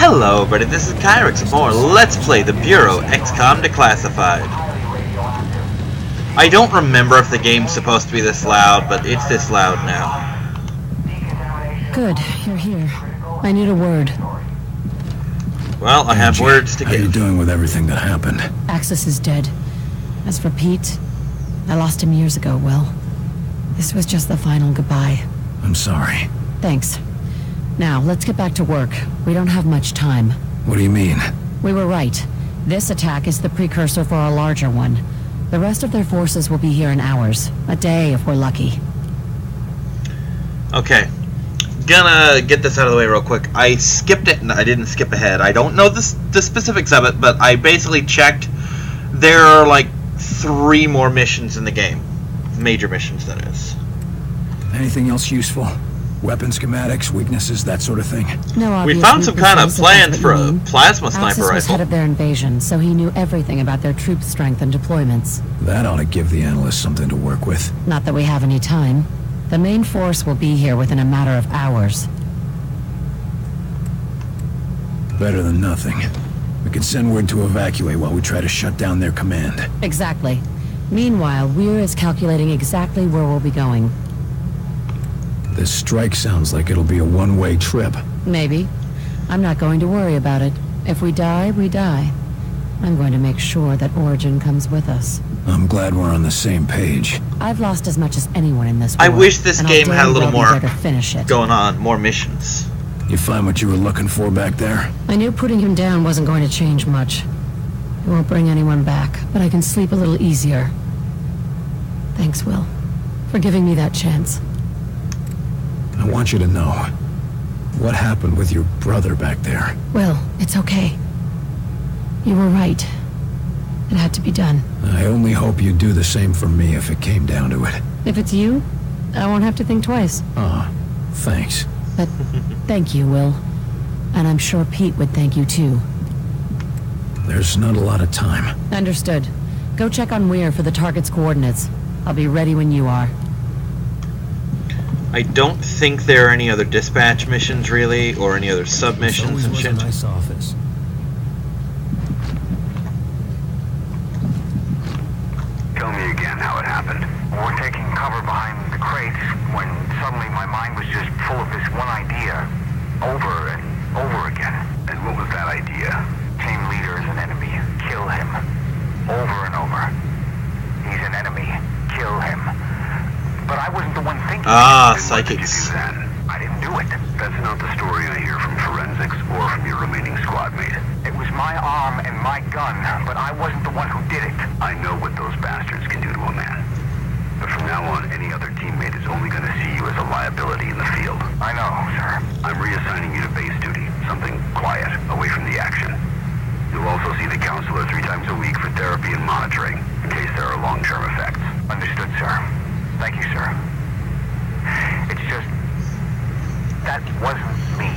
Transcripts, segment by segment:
Hello, everybody, this is Kyrix with more Let's Play the Bureau XCOM Declassified. I don't remember if the game's supposed to be this loud, but it's this loud now. Good, you're here. I need a word. Well, I have words to give. How are you doing with everything that happened? Axis is dead. As for Pete, I lost him years ago, Will. This was just the final goodbye. I'm sorry. Thanks. Now, let's get back to work. We don't have much time. What do you mean? We were right. This attack is the precursor for a larger one. The rest of their forces will be here in hours. A day, if we're lucky. Okay. Gonna get this out of the way real quick. I skipped it and I didn't skip ahead. I don't know the specifics of it, but I basically checked. There are like 3 more missions in the game. Major missions, that is. Anything else useful? Weapon schematics, weaknesses, that sort of thing? No obvious We found some kind of weaknesses, plans for a mean. plasma sniper Axis was rifle. head of their invasion, so he knew everything about their troop strength and deployments. That ought to give the analysts something to work with. Not that we have any time. The main force will be here within a matter of hours. Better than nothing. We can send word to evacuate while we try to shut down their command. Exactly. Meanwhile, Weir is calculating exactly where we'll be going. This strike sounds like it'll be a one-way trip. Maybe. I'm not going to worry about it. If we die, we die. I'm going to make sure that Origin comes with us. I'm glad we're on the same page. I've lost as much as anyone in this war. I wish this and I'll game had a damn little well be more there to finish it. going on, more missions. You find what you were looking for back there? I knew putting him down wasn't going to change much. It won't bring anyone back, but I can sleep a little easier. Thanks, Will, for giving me that chance. I want you to know. What happened with your brother back there? Will, it's okay. You were right. It had to be done. I only hope you'd do the same for me if it came down to it. If it's you, I won't have to think twice. Thanks. But thank you, Will. And I'm sure Pete would thank you too. There's not a lot of time. Understood. Go check on Weir for the target's coordinates. I'll be ready when you are. I don't think there are any other dispatch missions, really, or any other submissions and shit. Nice office. Tell me again how it happened. We're taking cover behind the crates when suddenly my mind was just full of this one idea. Over and over again. And what was that idea? Team leader is an enemy. Kill him. Over and over. He's an enemy. Kill him. But I wasn't the one thinking. Psychics. I didn't do it. That's not the story I hear from forensics or from your remaining squad mate. It was my arm and my gun, but I wasn't the one who did it. I know what those bastards can do to a man. But from now on, any other teammate is only going to see you as a liability in the field. I know, sir. I'm reassigning you to base duty, something quiet, away from the action. You'll also see the counselor 3 times a week for therapy and monitoring, in case there are long-term effects. Understood, sir. Thank you, sir. It's just... that wasn't me.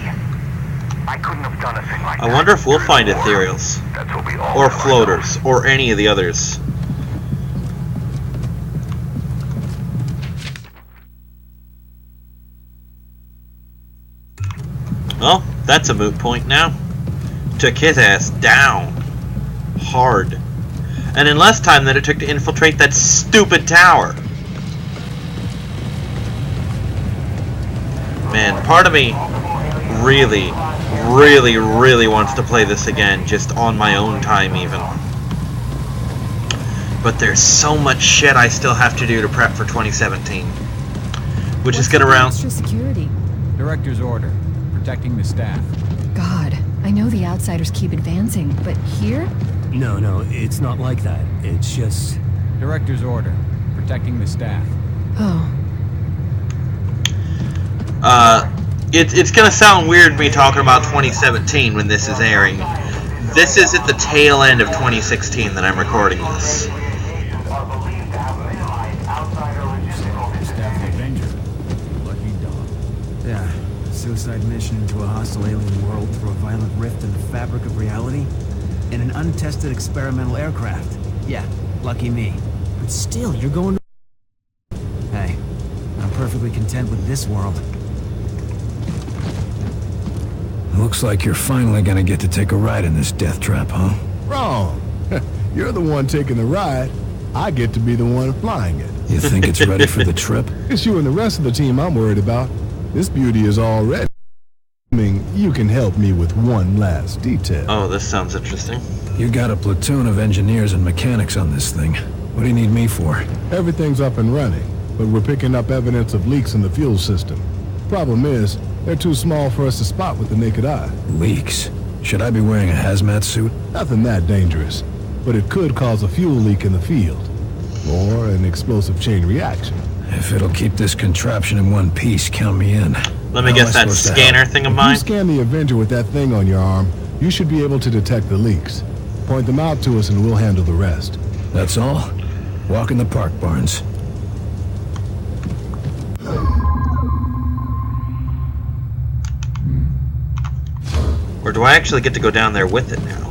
I couldn't have done a thing like that. I wonder if we'll find ethereals. That's what we all Or know. floaters. Or any of the others. Well, that's a moot point now. Took his ass down. Hard. And in less time than it took to infiltrate that stupid tower. Man, part of me really, really, really wants to play this again, just on my own time even. But there's so much shit I still have to do to prep for 2017. Which is gonna round... Extra security. Director's order. Protecting the staff. God, I know the outsiders keep advancing, but here? No, it's not like that. It's just... Director's order. Protecting the staff. Oh. It's gonna sound weird me talking about 2017 when this is airing. This is at the tail end of 2016 that I'm recording this. Staff Avenger. Lucky dog. Yeah. Suicide mission into a hostile alien world through a violent rift in the fabric of reality. In an untested experimental aircraft. Yeah, lucky me. But still, you're going to... Hey, I'm perfectly content with this world. Looks like you're finally gonna get to take a ride in this death trap, huh? Wrong. You're the one taking the ride. I get to be the one flying it. You think it's ready for the trip? It's you and the rest of the team I'm worried about. This beauty is all ready. You can help me with one last detail. Oh, this sounds interesting. You got a platoon of engineers and mechanics on this thing. What do you need me for? Everything's up and running, but we're picking up evidence of leaks in the fuel system. Problem is, they're too small for us to spot with the naked eye. Leaks? Should I be wearing a hazmat suit? Nothing that dangerous, but it could cause a fuel leak in the field. Or an explosive chain reaction. If it'll keep this contraption in one piece, count me in. Let me guess that scanner thing of If mine. you scan the Avenger with that thing on your arm, you should be able to detect the leaks. Point them out to us and we'll handle the rest. That's all? Walk in the park, Barnes. Or do I actually get to go down there with it now?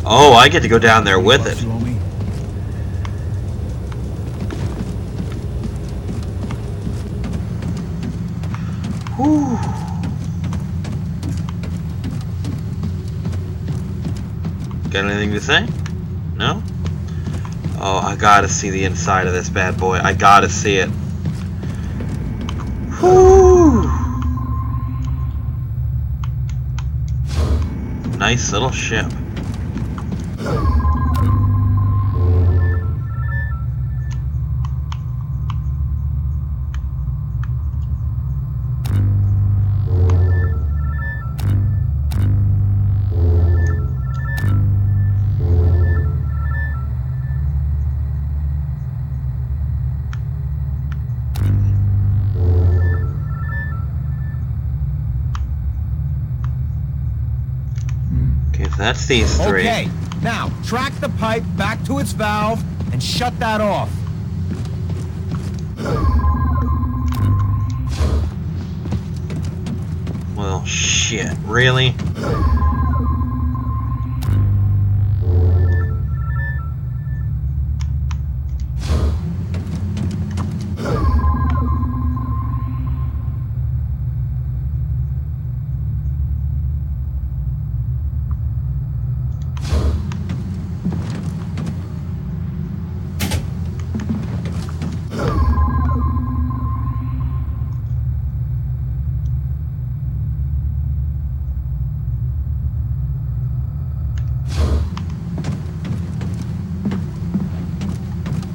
Oh, I get to go down there with it. Whew. Got anything to say? No? Oh, I gotta see the inside of this bad boy. I gotta see it. Whew. Nice little ship. That's these three. Okay, now track the pipe back to its valve and shut that off. Well, shit, really?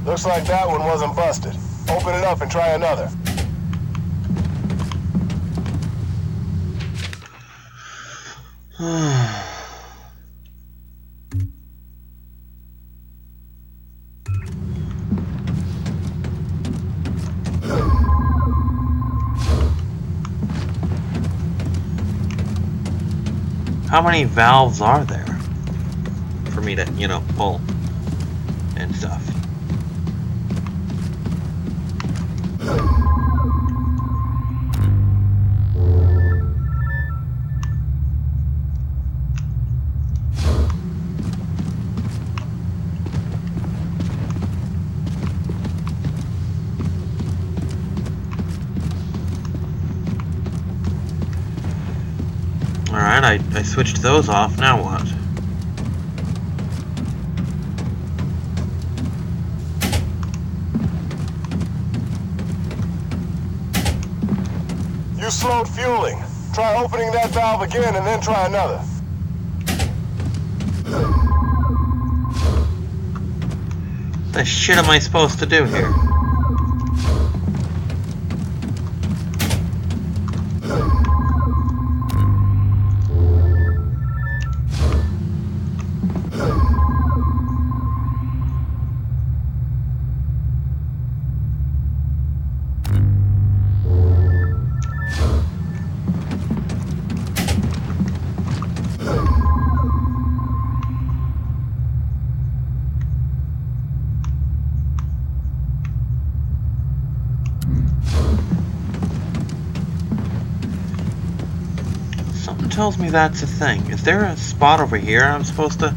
Looks like that one wasn't busted. Open it up and try another. How many valves are there for me to, you know, pull and stuff? Alright, I switched those off, now what? You slowed fueling. Try opening that valve again and then try another. The shit am I supposed to do here? tells me that's a thing? Is there a spot over here I'm supposed to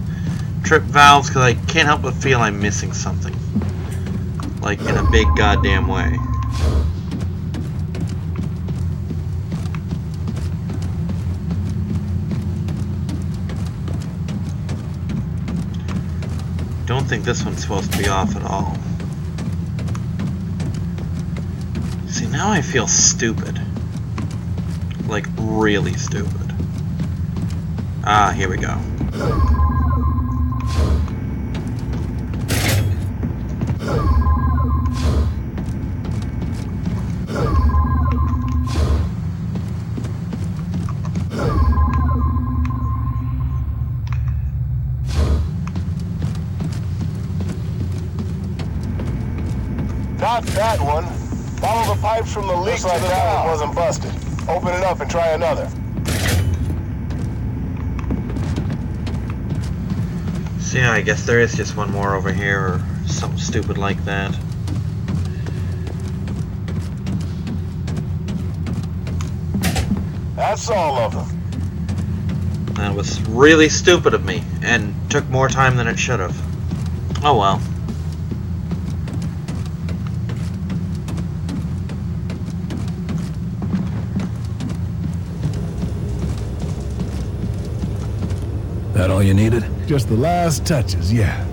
trip valves? Because I can't help but feel I'm missing something. Like, in a big goddamn way. Don't think this one's supposed to be off at all. See, now I feel stupid. Like, really stupid. Ah, here we go. Not that one. Follow the pipes from the leak to the valve. Wasn't busted. Open it up and try another. So yeah, I guess there is just one more over here, or something stupid like that. That's all of them. That was really stupid of me, and took more time than it should have. Oh well. That all you needed? Just the last touches, yeah.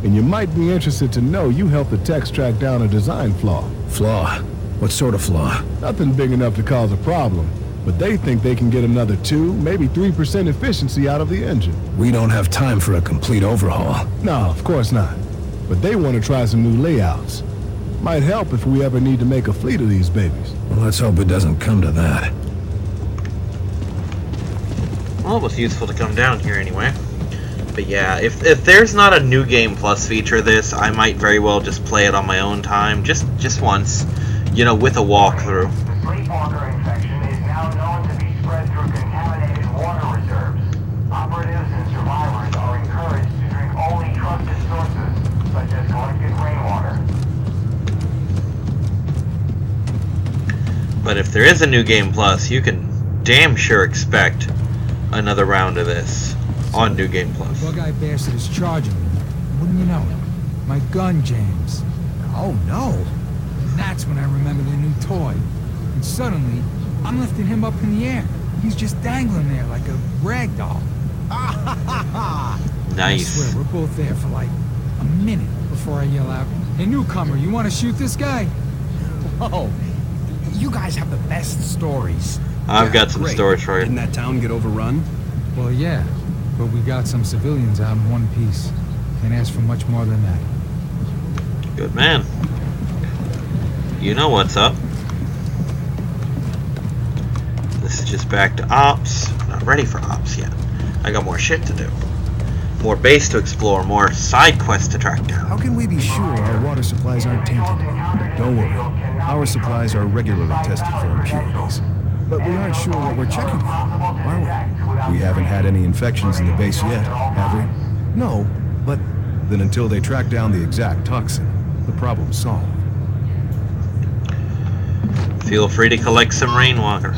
And you might be interested to know you helped the techs track down a design flaw. Flaw? What sort of flaw? Nothing big enough to cause a problem, but they think they can get another 2, maybe 3% efficiency out of the engine. We don't have time for a complete overhaul. No, of course not. But they want to try some new layouts. Might help if we ever need to make a fleet of these babies. Well, let's hope it doesn't come to that. Well, it was useful to come down here anyway. But yeah, if there's not a New Game Plus feature of this, I might very well just play it on my own time, just once, you know, with a walkthrough. The sleepwalker infection is now known to be spread through contaminated water reserves. Operatives and survivors are encouraged to drink only trusted sources, such as collected rainwater. But if there is a New Game Plus, you can damn sure expect another round of this on New Game Plus. Bug-eyed bastard is charging me. Wouldn't you know it? My gun jams. Oh no! And that's when I remember the new toy. And suddenly, I'm lifting him up in the air. He's just dangling there like a rag doll. Nice. I swear, we're both there for like a minute before I yell out, "Hey newcomer, you want to shoot this guy?" Whoa, you guys have the best stories. I've got some stories for you. Didn't that town get overrun? Well, yeah, but we got some civilians out in one piece. Can't ask for much more than that. Good man. You know what's up. This is just back to ops. Not ready for ops yet. I got more shit to do. More base to explore, more side quests to track down. How can we be sure our water supplies aren't tainted? Don't worry. Our supplies are regularly tested for impurities. But we aren't sure what we're checking for, are we? We haven't had any infections in the base yet, have we? No, but then until they track down the exact toxin, the problem's solved. Feel free to collect some rainwater.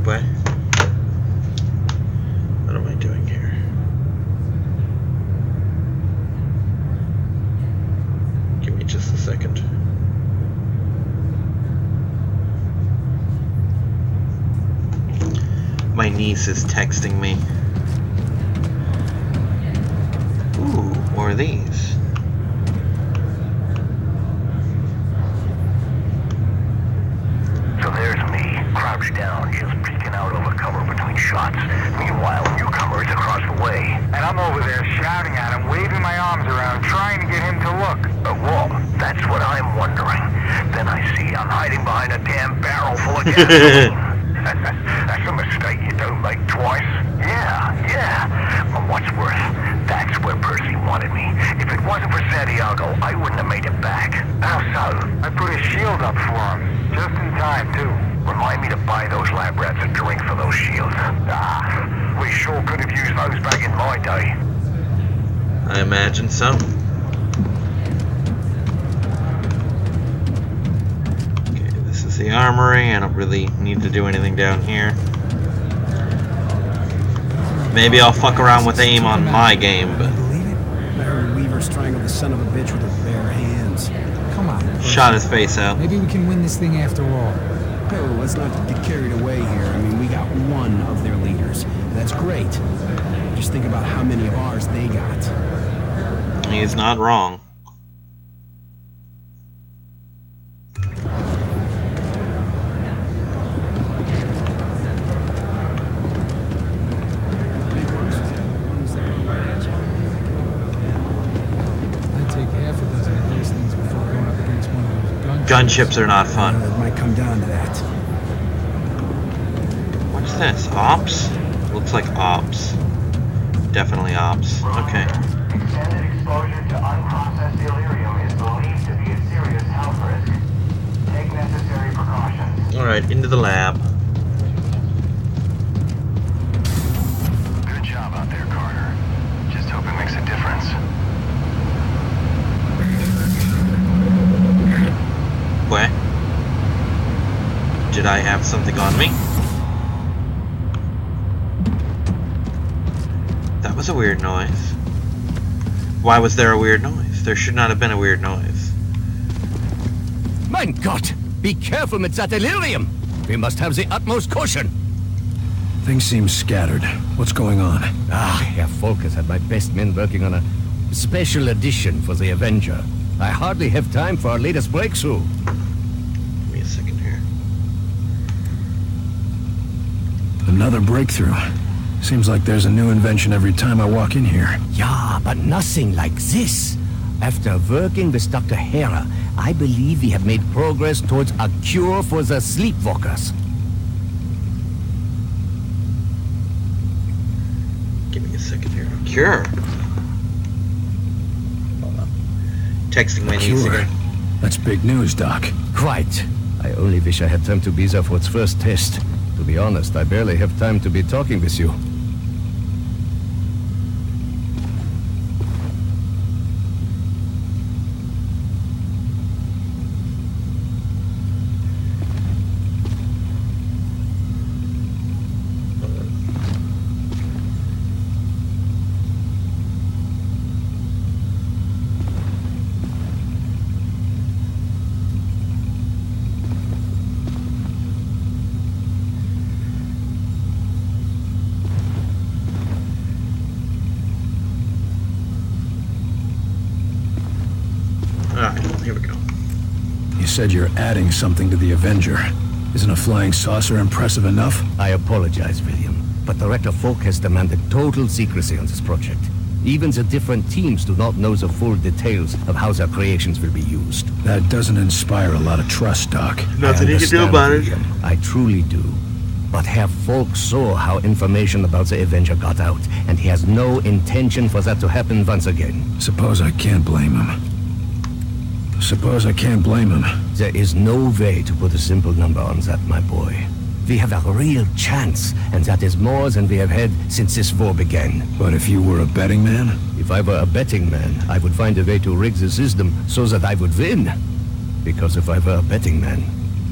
What? What am I doing here? Give me just a second. My niece is texting me. Ooh, more of these. So there's me, crouched down, just peeking out over cover between shots. Meanwhile, newcomer's across the way. And I'm over there shouting at him, waving my arms around, trying to get him to look. Well, that's what I'm wondering. Then I see I'm hiding behind a damn barrel full of gasoline. That's a mistake you don't make twice. Yeah. But what's worse, that's where Percy wanted me. If it wasn't for Santiago, I wouldn't have made it back. How so? I put a shield up for him. Just in time, too. Remind me to buy those lab rats a drink for those shields. We sure could have used those back in my day. I imagine so. Okay, this is the armory. I don't really need to do anything down here. Maybe I'll fuck around with aim on my game, but... Believe it? Larry Weaver strangled the son of a bitch with her bare hands. Come on. Shot his face out. Maybe we can win this thing after all. Oh, let's not get carried away here. I mean, we got one of their leaders. That's great. Just think about how many of ours they got. He's not wrong. I'd take half a dozen of those things before going up against one of those Gunships are not fun. It might come down to that. What's this? Ops? Looks like ops. Definitely ops. Okay. Extended exposure to unprocessed delirium is believed to be a serious health risk. Take necessary precautions. Alright, into the lab. Good job out there, Carter. Just hope it makes a difference. What? Did I have something on me? That was a weird noise. Why was there a weird noise? There should not have been a weird noise. Mein Gott! Be careful with that delirium! We must have the utmost caution! Things seem scattered. What's going on? Herr Volkers had my best men working on a special edition for the Avenger. I hardly have time for our latest breakthrough. Give me a second here. Another breakthrough. Seems like there's a new invention every time I walk in here. Yeah, but nothing like this. After working with Dr. Hera, I believe we have made progress towards a cure for the sleepwalkers. Give me a second here. Cure. Hold on. Texting my niece Cure. again. That's big news, Doc. Quite. I only wish I had time to be there for its first test. To be honest, I barely have time to be talking with you. Alright, here we go. You said you're adding something to the Avenger. Isn't a flying saucer impressive enough? I apologize, William, but Director Falk has demanded total secrecy on this project. Even the different teams do not know the full details of how their creations will be used. That doesn't inspire a lot of trust, Doc. Nothing you can do about it. William, I truly do. But Herr Falk saw how information about the Avenger got out, and he has no intention for that to happen once again. Suppose I can't blame him. Suppose I can't blame him. There is no way to put a simple number on that, my boy. We have a real chance, and that is more than we have had since this war began. But if you were a betting man? If I were a betting man, I would find a way to rig the system so that I would win. Because if I were a betting man,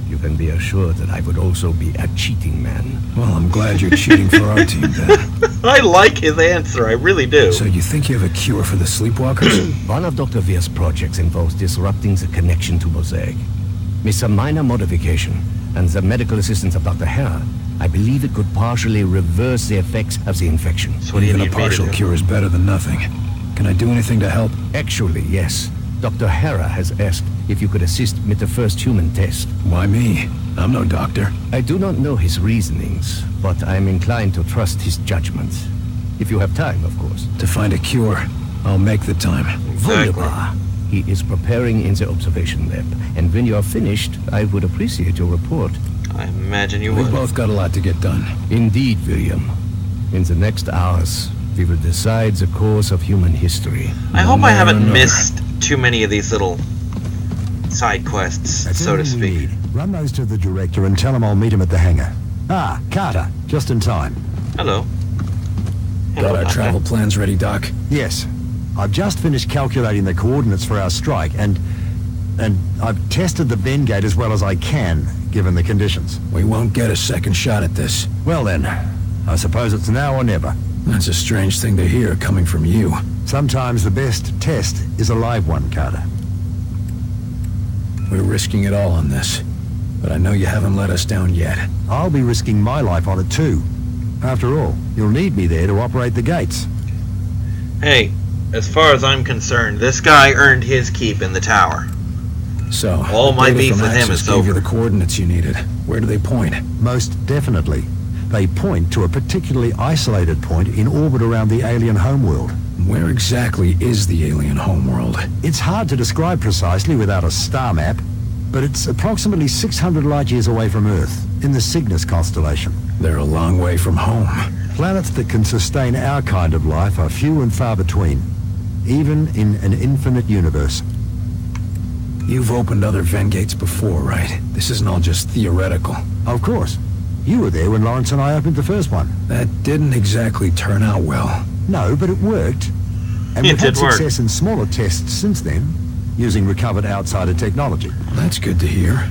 you can be assured that I would also be a cheating man. Well, I'm glad you're cheating for our team, then. I like his answer, I really do. So you think you have a cure for the sleepwalkers? One of Dr. Veer's projects involves disrupting the connection to Mosaic. With some minor modification, and the medical assistance of Dr. Hera, I believe it could partially reverse the effects of the infection. So what do you Even need a me to partial do? cure is better than nothing. Can I do anything to help? Actually, yes. Dr. Hera has asked if you could assist with the first human test. Why me? I'm no doctor. I do not know his reasonings, but I am inclined to trust his judgment. If you have time, of course. To find a cure, I'll make the time. Exactly. Wunderbar. He is preparing in the observation lab, and when you are finished, I would appreciate your report. I imagine you We've would. both got a lot to get done. Indeed, William. In the next hours, we will decide the course of human history. I hope I One way or haven't another. missed too many of these little side quests, That's so to everything we speak. need. Run those to the director and tell him I'll meet him at the hangar. Ah, Carter, just in time. Hello. Got our travel plans ready, Doc? Yes, I've just finished calculating the coordinates for our strike, and I've tested the bend gate as well as I can, given the conditions. We won't get a second shot at this. Well then, I suppose it's now or never. That's a strange thing to hear coming from you. Sometimes the best test is a live one, Carter. We're risking it all on this, but I know you haven't let us down yet. I'll be risking my life on it too. After all, you'll need me there to operate the gates. Hey, as far as I'm concerned, this guy earned his keep in the tower. So, all my data beef from with him Axis is gave you over. the coordinates you needed. Where do they point? Most definitely. They point to a particularly isolated point in orbit around the alien homeworld. Where exactly is the alien homeworld? It's hard to describe precisely without a star map, but it's approximately 600 light-years away from Earth, in the Cygnus constellation. They're a long way from home. Planets that can sustain our kind of life are few and far between, even in an infinite universe. You've opened other Ven gates before, right? This isn't all just theoretical. Of course. You were there when Lawrence and I opened the first one. That didn't exactly turn out well. No, but it worked. And we've had success in smaller tests since then, using recovered outsider technology. That's good to hear,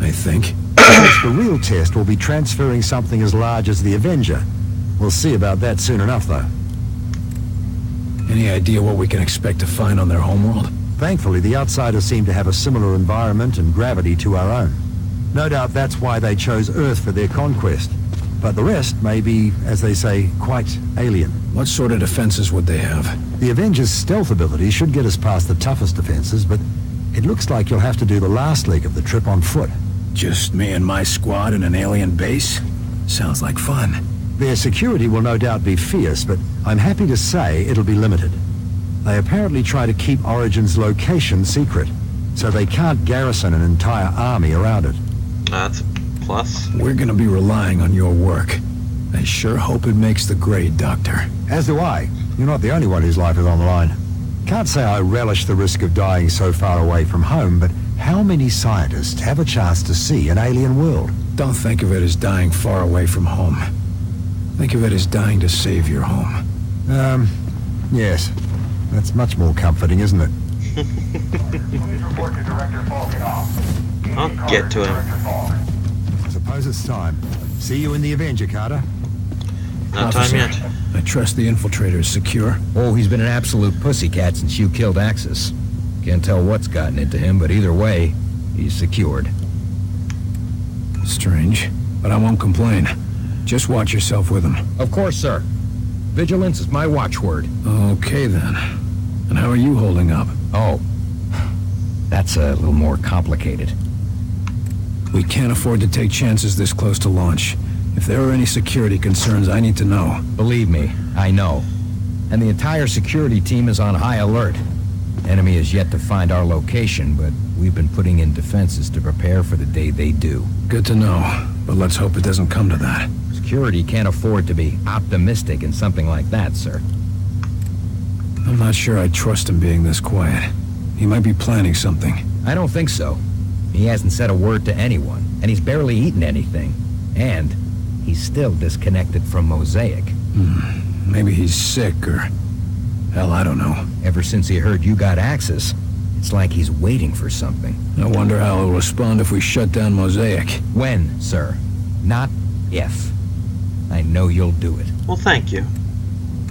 I think. The real test will be transferring something as large as the Avenger. We'll see about that soon enough, though. Any idea what we can expect to find on their homeworld? Thankfully, the outsiders seem to have a similar environment and gravity to our own. No doubt that's why they chose Earth for their conquest. But the rest may be, as they say, quite alien. What sort of defenses would they have? The Avengers' stealth ability should get us past the toughest defenses, but it looks like you'll have to do the last leg of the trip on foot. Just me and my squad in an alien base? Sounds like fun. Their security will no doubt be fierce, but I'm happy to say it'll be limited. They apparently try to keep Origin's location secret, so they can't garrison an entire army around it. That's a plus. We're gonna be relying on your work. I sure hope it makes the grade, Doctor. As do I. You're not the only one whose life is on the line. Can't say I relish the risk of dying so far away from home, but how many scientists have a chance to see an alien world? Don't think of it as dying far away from home. Think of it as dying to save your home. Yes. That's much more comforting, isn't it? I'll get to him. Suppose it's time. See you in the Avenger, Carter. Not time yet. I trust the infiltrator is secure. Oh, he's been an absolute pussycat since you killed Axis. Can't tell what's gotten into him, but either way, he's secured. Strange, but I won't complain. Just watch yourself with him. Of course, sir. Vigilance is my watchword. Okay, then. And how are you holding up? Oh, that's a little more complicated. We can't afford to take chances this close to launch. If there are any security concerns, I need to know. Believe me, I know. And the entire security team is on high alert. Enemy is yet to find our location, but we've been putting in defenses to prepare for the day they do. Good to know, but let's hope it doesn't come to that. Security can't afford to be optimistic in something like that, sir. I'm not sure I trust him being this quiet. He might be planning something. I don't think so. He hasn't said a word to anyone, and he's barely eaten anything. And he's still disconnected from Mosaic. Maybe he's sick, or... hell, I don't know. Ever since he heard you got Axis, it's like he's waiting for something. I wonder how he'll respond if we shut down Mosaic. When, sir? Not if. I know you'll do it. Well, thank you.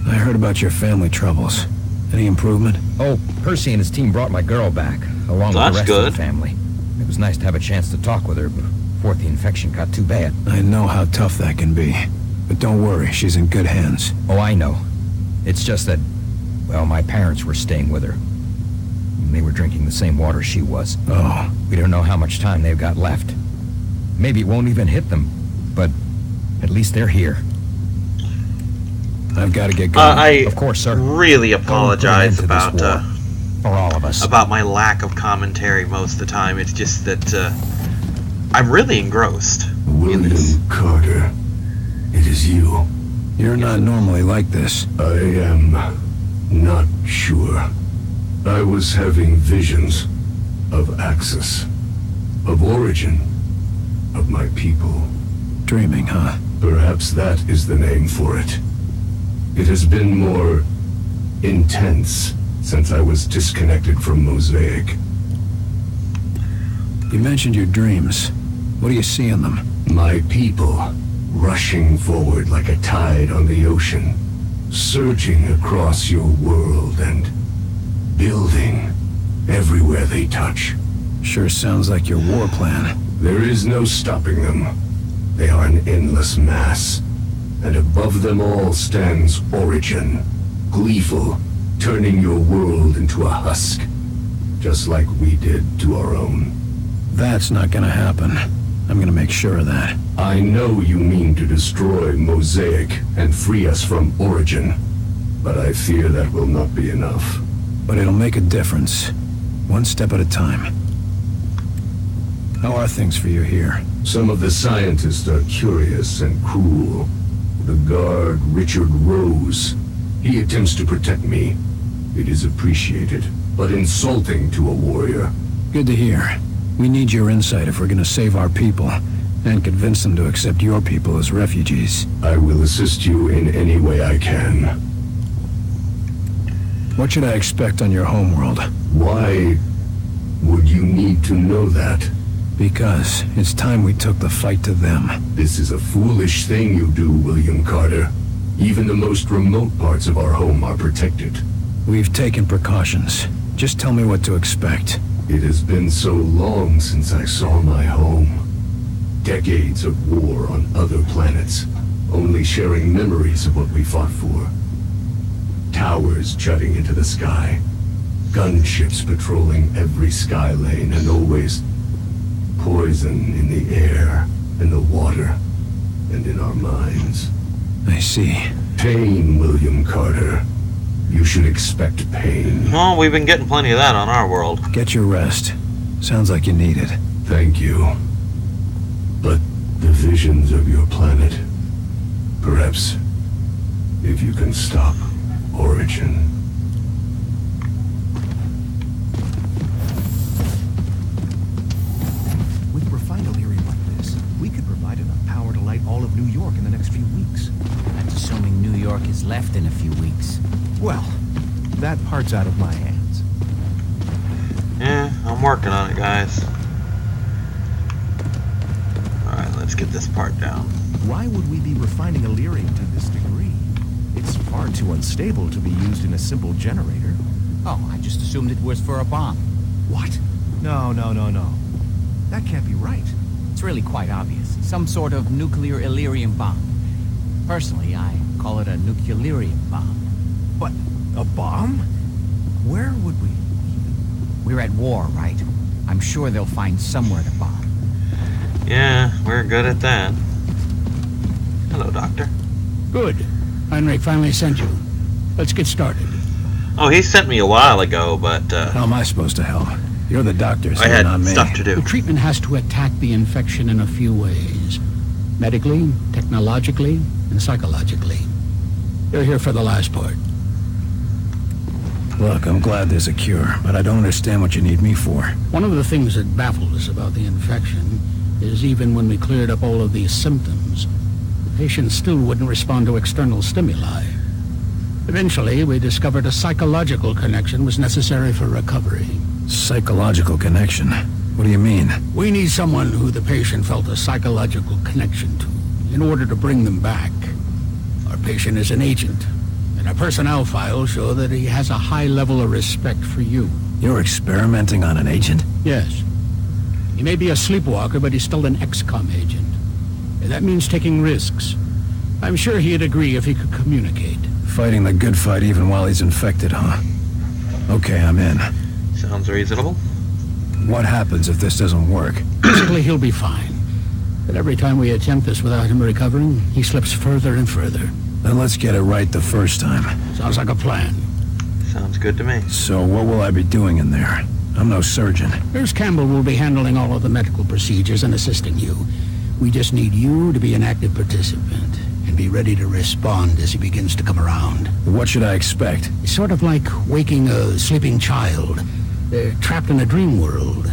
I heard about your family troubles. Any improvement? Oh, Percy and his team brought my girl back, along with the rest of the family. It was nice to have a chance to talk with her before the infection got too bad. I know how tough that can be. But don't worry, she's in good hands. Oh, I know. It's just that, well, my parents were staying with her. They were drinking the same water she was. Oh. We don't know how much time they've got left. Maybe it won't even hit them, but at least they're here. I've got to get going. Of course, sir. Really apologize about for all of us. About my lack of commentary most of the time. It's just that I'm really engrossed in this. William Carter, it is you. You're not normally like this. I am not sure. I was having visions of Axis, of Origin, of my people. Dreaming, huh? Perhaps that is the name for it. It has been more intense since I was disconnected from Mosaic. You mentioned your dreams. What do you see in them? My people, rushing forward like a tide on the ocean. surging across your world and building everywhere they touch. Sure sounds like your war plan. There is no stopping them. They are an endless mass, and above them all stands Origin, gleeful, turning your world into a husk, just like we did to our own. That's not gonna happen. I'm gonna make sure of that. I know you mean to destroy Mosaic and free us from Origin, but I fear that will not be enough. But it'll make a difference. One step at a time. How are things for you here? Some of the scientists are curious and cruel. The guard, Richard Rose, he attempts to protect me. It is appreciated, but insulting to a warrior. Good to hear. We need your insight if we're gonna save our people, and convince them to accept your people as refugees. I will assist you in any way I can. What should I expect on your homeworld? Why would you need to know that? Because it's time we took the fight to them. This is a foolish thing you do, William Carter. Even the most remote parts of our home are protected. We've taken precautions. Just tell me what to expect. It has been so long since I saw my home. Decades of war on other planets, only sharing memories of what we fought for. Towers jutting into the sky. Gunships patrolling every sky lane, and always poison in the air, in the water, and in our minds. I see. Pain, William Carter. You should expect pain. Well, we've been getting plenty of that on our world. Get your rest. Sounds like you need it. Thank you. But the visions of your planet, perhaps, if you can stop Origin. With refined Illyrium like this, we could provide enough power to light all of New York in the next few weeks. That's assuming New York is left in a few weeks. Well, that part's out of my hands. Yeah, I'm working on it, guys. Alright, let's get this part down. Why would we be refining Illyrium to this degree? It's far too unstable to be used in a simple generator. Oh, I just assumed it was for a bomb. What? No. That can't be right. It's really quite obvious. Some sort of nuclear Illyrium bomb. Personally, I call it a nuclearium bomb. But a bomb? Where would we? We're at war, right? I'm sure they'll find somewhere to bomb. Yeah, we're good at that. Hello, Doctor. Good. Heinrich finally sent you. Let's get started. Oh, he sent me a while ago, but How am I supposed to help? You're the doctor, so I had not me. stuff to do. The treatment has to attack the infection in a few ways. Medically, technologically, and psychologically. You're here for the last part. Look, I'm glad there's a cure, but I don't understand what you need me for. One of the things that baffled us about the infection is even when we cleared up all of these symptoms, the patient still wouldn't respond to external stimuli. Eventually, we discovered a psychological connection was necessary for recovery. Psychological connection? What do you mean? We need someone who the patient felt a psychological connection to in order to bring them back. Our patient is an agent, and our personnel files show that he has a high level of respect for you. You're experimenting on an agent? Yes. He may be a sleepwalker, but he's still an XCOM agent. And that means taking risks. I'm sure he'd agree if he could communicate. Fighting the good fight even while he's infected, huh? Okay, I'm in. Sounds reasonable. What happens if this doesn't work? Basically, he'll be fine. But every time we attempt this without him recovering, he slips further and further. Then let's get it right the first time. Sounds like a plan. Sounds good to me. So what will I be doing in there? I'm no surgeon. Nurse Campbell will be handling all of the medical procedures and assisting you. We just need you to be an active participant and be ready to respond as he begins to come around. What should I expect? It's sort of like waking a sleeping child. They're trapped in a dream world,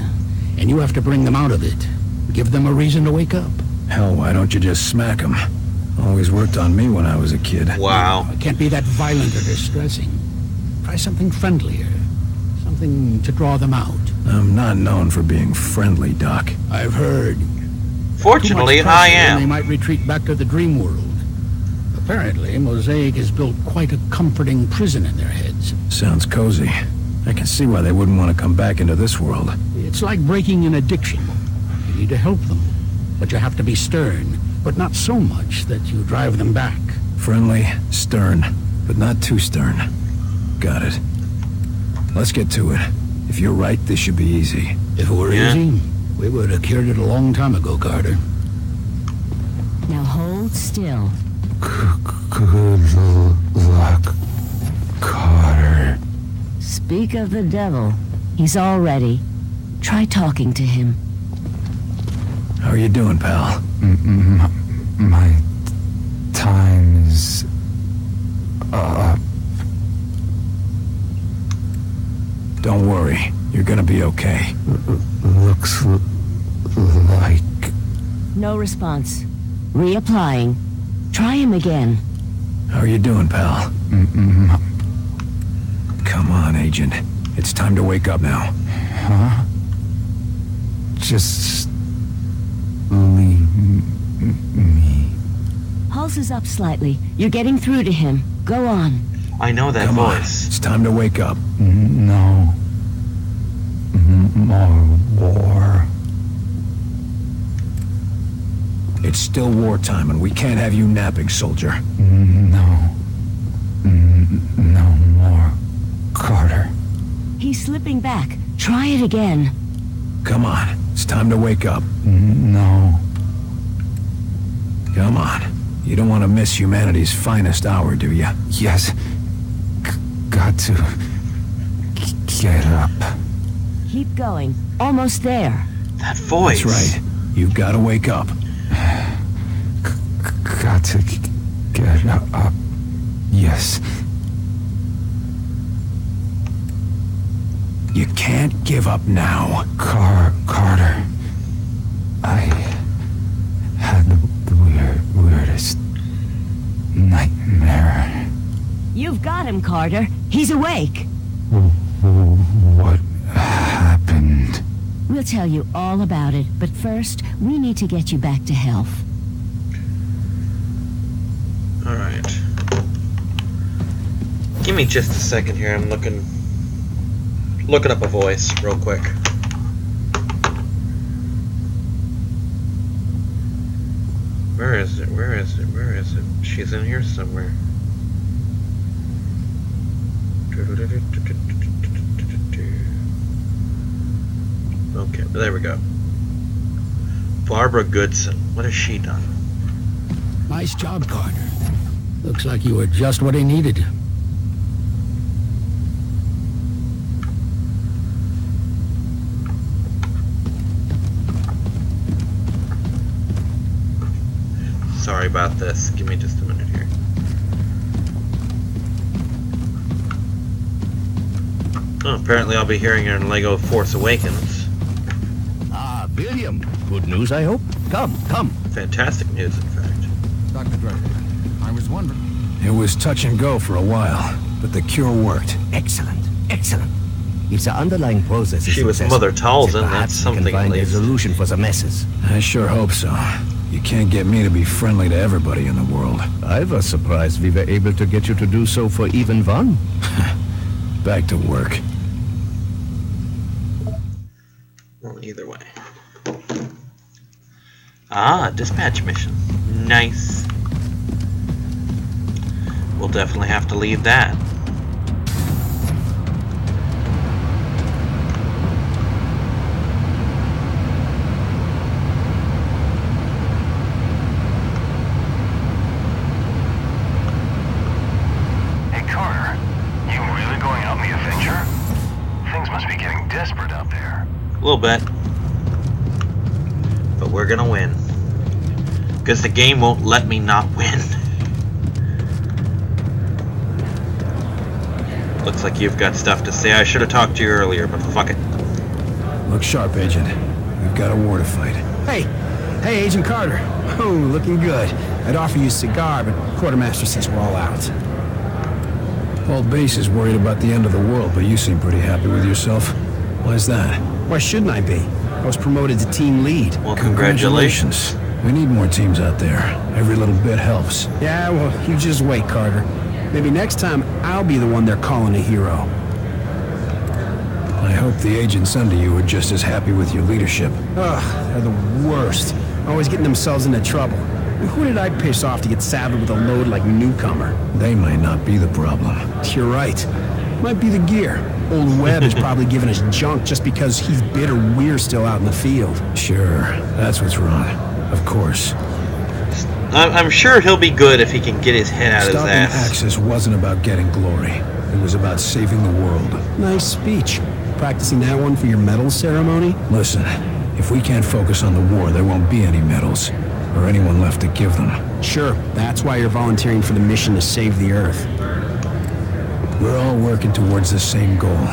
and you have to bring them out of it. Give them a reason to wake up. Hell, why don't you just smack them? Always worked on me when I was a kid. Wow. It can't be that violent or distressing. Try something friendlier. Something to draw them out. I'm not known for being friendly, Doc. I've heard. Fortunately, Too much pressure I am. and they might retreat back to the dream world. A Apparently, Mosaic has built quite a comforting prison in their heads. Sounds cozy. I can see why they wouldn't want to come back into this world. It's like breaking an addiction. You need to help them, but you have to be stern, but not so much that you drive them back. Friendly, stern, but not too stern. Got it. Let's get to it. If you're right, this should be easy. If it were easy, we would have cured it a long time ago, Carter. Now hold still. Good luck, Carter. Speak of the devil. He's all ready. Try talking to him. How are you doing, pal? My time is up. Don't worry. You're gonna be okay. Looks like... No response. Reapplying. Try him again. How are you doing, pal? Come on, Agent. It's time to wake up now. Huh? Just... leave me. Pulse is up slightly. You're getting through to him. Go on. I know that voice. It's time to wake up. No. More war. It's still wartime, and we can't have you napping, soldier. No. No more. Carter. He's slipping back. Try it again. Come on. It's time to wake up. No. Come on. You don't want to miss humanity's finest hour, do you? Yes. Got to... get up. Keep going. Almost there. That voice. That's right. You've got to wake up. Got to get up. Yes. You can't give up now. Carter. I had the weirdest nightmare. You've got him, Carter. He's awake. What happened? We'll tell you all about it, but first, we need to get you back to health. Alright. Give me just a second here. I'm looking up a voice real quick. Where is it? Where is it? Where is it? She's in here somewhere. Okay, there we go. Barbara Goodson. What has she done? Nice job, Carter. Looks like you were just what he needed. Sorry about this. Give me just a minute here. Oh, apparently I'll be hearing her in LEGO Force Awakens. Ah, William. Good news, I hope. Come. Fantastic news, in fact. Dr. Dredge, I was wondering... It was touch and go for a while, but the cure worked. Excellent. If the underlying process is She was successful, Mother Talzin, then that's perhaps we something can at find a least. solution for the messes. I sure hope so. You can't get me to be friendly to everybody in the world. I was surprised we were able to get you to do so for even one. Back to work. Well, either way. Ah, dispatch mission. Nice. We'll definitely have to leave that. Hey, Carter. You really going out in the adventure? Things must be getting desperate out there. A little bit. But we're gonna win. Because the game won't let me not win. Looks like you've got stuff to say. I should have talked to you earlier, but fuck it. Look sharp, Agent. We've got a war to fight. Hey, Agent Carter. Oh, looking good. I'd offer you a cigar, but Quartermaster says we're all out. Old Base is worried about the end of the world, but you seem pretty happy with yourself. Why's that? Why shouldn't I be? I was promoted to team lead. Well, congratulations. We need more teams out there. Every little bit helps. Yeah, well, you just wait, Carter. Maybe next time I'll be the one they're calling a hero. I hope the agents under you are just as happy with your leadership. Ugh, they're the worst. Always getting themselves into trouble. Who did I piss off to get saddled with a load like newcomer? They might not be the problem. You're right. Might be the gear. Old Webb is probably giving us junk just because he's bitter we're still out in the field. Sure, that's what's wrong. Of course. I'm sure he'll be good if he can get his head out of his ass. Stopping Axis wasn't about getting glory. It was about saving the world. Nice speech. Practicing that one for your medal ceremony? Listen, if we can't focus on the war, there won't be any medals. Or anyone left to give them. Sure, that's why you're volunteering for the mission to save the Earth. We're all working towards the same goal.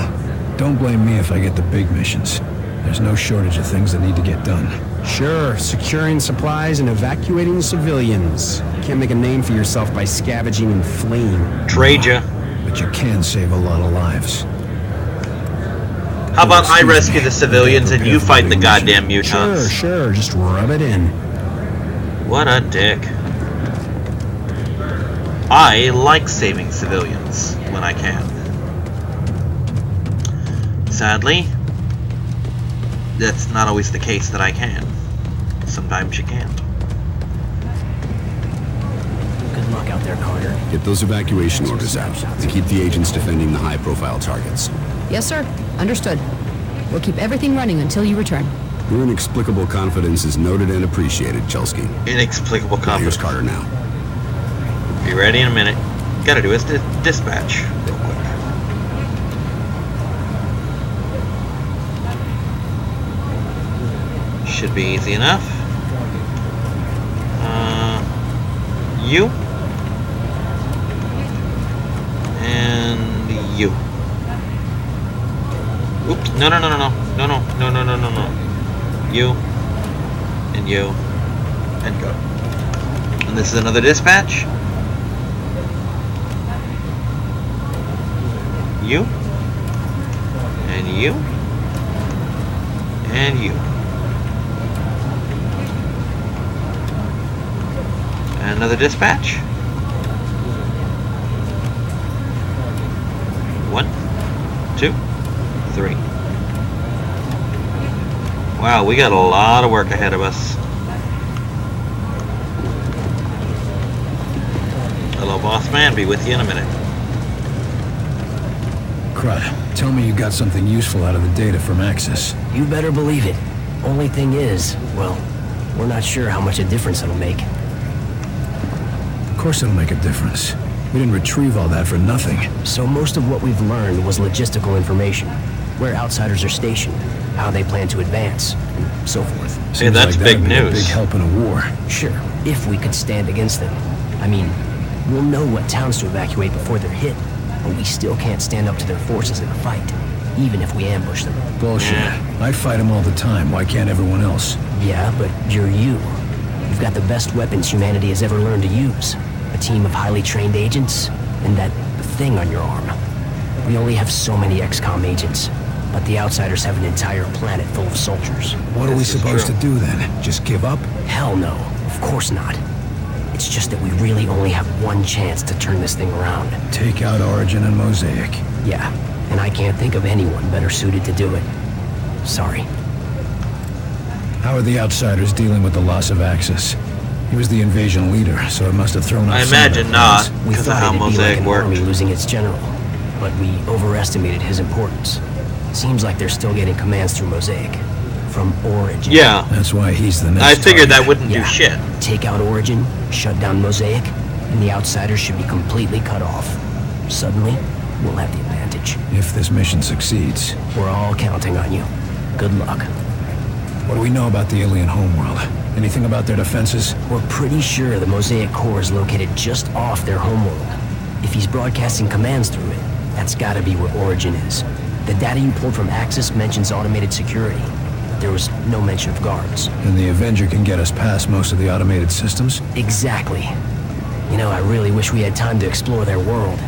Don't blame me if I get the big missions. There's no shortage of things that need to get done. Sure, securing supplies and evacuating civilians. Can't make a name for yourself by scavenging and fleeing. Trade ya. But you can save a lot of lives. How about I rescue the civilians and you fight the goddamn mutants? Sure, just rub it in. What a dick. I like saving civilians when I can. Sadly, that's not always the case that I can. Sometimes you can't. Good luck out there, Carter. Get those evacuation orders out and keep the agents defending the high-profile targets. Yes, sir. Understood. We'll keep everything running until you return. Your inexplicable confidence is noted and appreciated, Chelsky. Inexplicable confidence. Here's Carter now. Be ready in a minute. Gotta do his dispatch real quick. Should be easy enough. You. And you. Oops. No. You. And you. And go. And this is another dispatch. You. And you. And you. And another dispatch. 1, 2, 3. Wow, we got a lot of work ahead of us. Hello, boss man. Be with you in a minute. Crud, tell me you got something useful out of the data from Axis. You better believe it. Only thing is, well, we're not sure how much a difference it'll make. Of course it'll make a difference. We didn't retrieve all that for nothing. So most of what we've learned was logistical information. Where outsiders are stationed, how they plan to advance, and so forth. Hey, that's big news. Big help in a war. Sure, if we could stand against them. I mean, we'll know what towns to evacuate before they're hit, but we still can't stand up to their forces in a fight, even if we ambush them. Bullshit. I fight them all the time. Why can't everyone else? Yeah, but you're you. You've got the best weapons humanity has ever learned to use. A team of highly trained agents, and that thing on your arm. We only have so many XCOM agents, but the outsiders have an entire planet full of soldiers. What are we supposed to do then? Just give up? Hell no. Of course not. It's just that we really only have one chance to turn this thing around. Take out Origin and Mosaic. Yeah, and I can't think of anyone better suited to do it. Sorry. How are the outsiders dealing with the loss of Axis? He was the invasion leader, so it must have thrown I off imagine not, We because of thought how it'd be like Mosaic an worked. army losing its general, but we overestimated his importance. Seems like they're still getting commands through Mosaic. From Origin. Yeah. That's why he's the next I figured target. that wouldn't do shit. Take out Origin, shut down Mosaic, and the outsiders should be completely cut off. Suddenly, we'll have the advantage. If this mission succeeds. We're all counting on you. Good luck. What do we know about the alien homeworld? Anything about their defenses? We're pretty sure the Mosaic core is located just off their homeworld. If he's broadcasting commands through it, that's gotta be where Origin is. The data you pulled from Axis mentions automated security. There was no mention of guards. And the Avenger can get us past most of the automated systems? Exactly. You know, I really wish we had time to explore their world.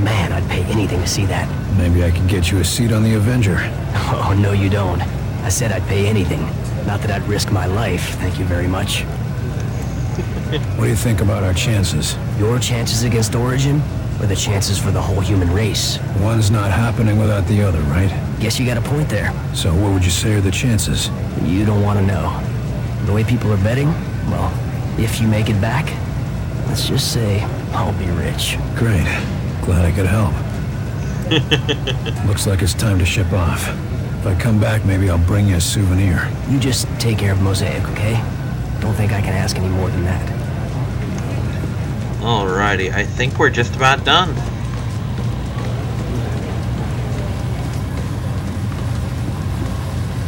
Man, I'd pay anything to see that. Maybe I can get you a seat on the Avenger. Oh, no you don't. I said I'd pay anything. Not that I'd risk my life, thank you very much. What do you think about our chances? Your chances against Origin, or the chances for the whole human race? One's not happening without the other, right? Guess you got a point there. So what would you say are the chances? You don't want to know. The way people are betting, well, if you make it back, let's just say I'll be rich. Great. Glad I could help. Looks like it's time to ship off. If I come back, maybe I'll bring you a souvenir. You just take care of Mosaic, okay? Don't think I can ask any more than that. Alrighty, I think we're just about done.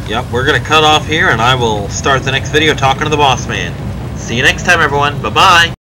Yep, we're gonna cut off here and I will start the next video talking to the boss man. See you next time, everyone. Bye-bye.